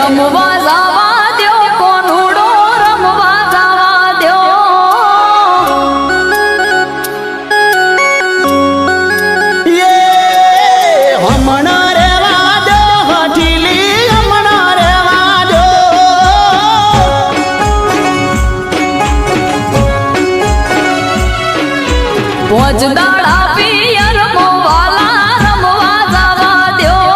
રમવા જવા દ્યો કોનુડો રમવા જવા દ્યો હમણાં રેવા દો હઠીલી હમણાં રેવા દો પોચ દાડા પિયર મોવાલા રમવા જવા દ્યો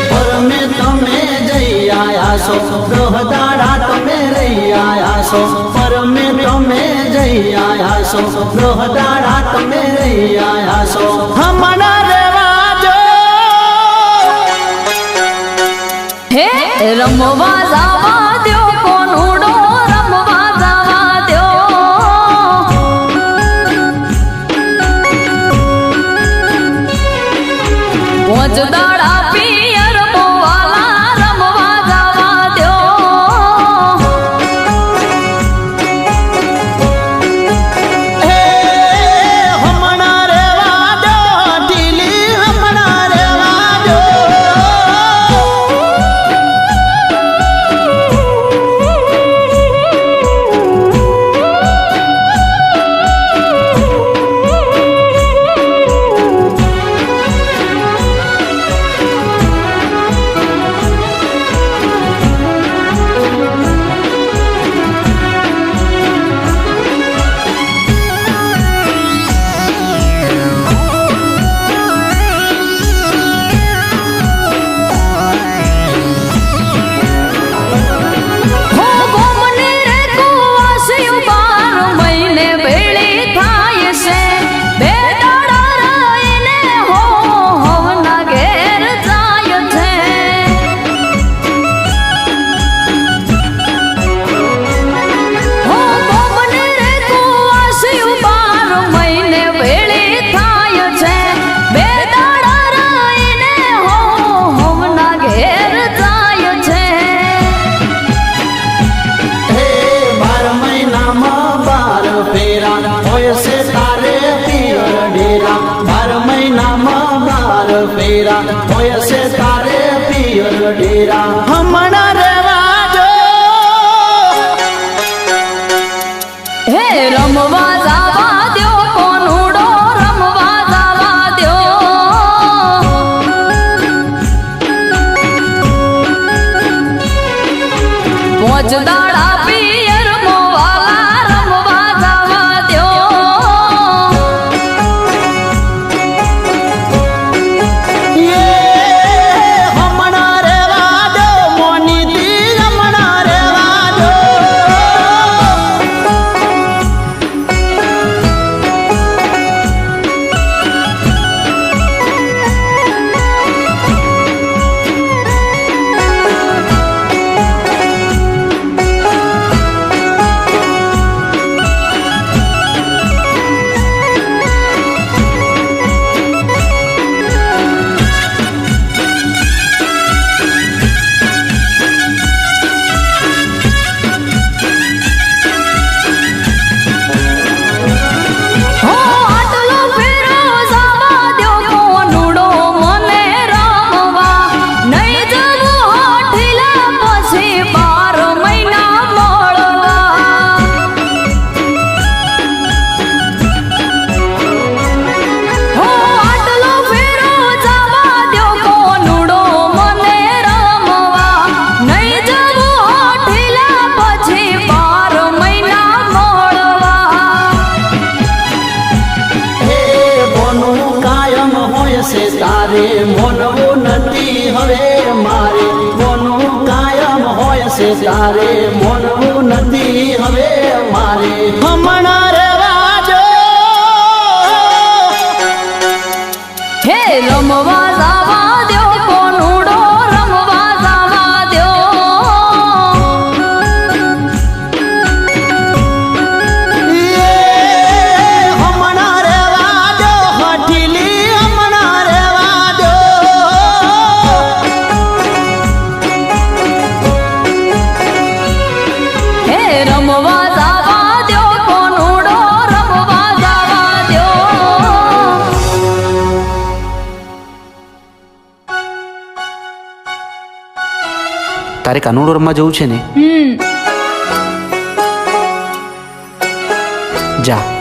પરમે તમે જઈ આયા છો ગ્રહદાડા તમે રહી આયા છો પરમે તમે જઈ આયા છો ગ્રહદાડા તમે રહી આયા છો હમણાં રેવા દો હે રમવા જવા દ્યો કોનુડો રમવા જવા દ્યો પોચ દાડા પિયર મોવાલા રમવા જવા દ્યો હમણાં રેવા દો હઠીલી હમણાં રેવા દો હો ગોમને રે કુવાસ્યું 12 મહિને ભેળી થાય છે બે દાડા રહીને હો હવના ઘેર જાય છે હો ગોમને રે કુવાસ્યું 12 મહિને ભેળી થાય છે બે દાડા રહીને હો હવના ઘેર જાય છે હે 12 મહિનામાં 12 ફેરા હોય છે તારે પિયર ડેરા 12 મહિનામાં 12 ફેરા હોય છે તારે પિયર ડેરા હમણાં રેવા દો હે રમવા જવા દ્યો કોનુડો રમવા જવા દ્યો પોચ દાડા પિયર મોવાલા રમવા જવા દ્યો હમણાં રેવા દો મોનીતી હમણાં રેવા દો હો આટલો ફેરો જવા દ્યો કોનુડો મને રમવા નહીં જવું હોઠીલા પછી 12 મહિના મળવા હો આટલો ફેરો જવા દ્યો કોનુડો મને રમવા નહીં જવું હોઠીલા પછી 12 મહિના મળવા હે બોનું કાયમ હોય છે તારે મોનવું નથી હવે મારે બોનું કાયમ હોય છે તારે મોનવું નથી હવે મારે હમણાં રેવા દો હે રમવા જવા દ્યો કોનુડો રમવા જવા દ્યો હમણાં રેવા દો હઠીલી હમણાં રેવા દો હે રમવા જવા દ્યો કોનુડો રમવા જવા દ્યો તારે કાનુડો રમવા જવું છે ને? જા.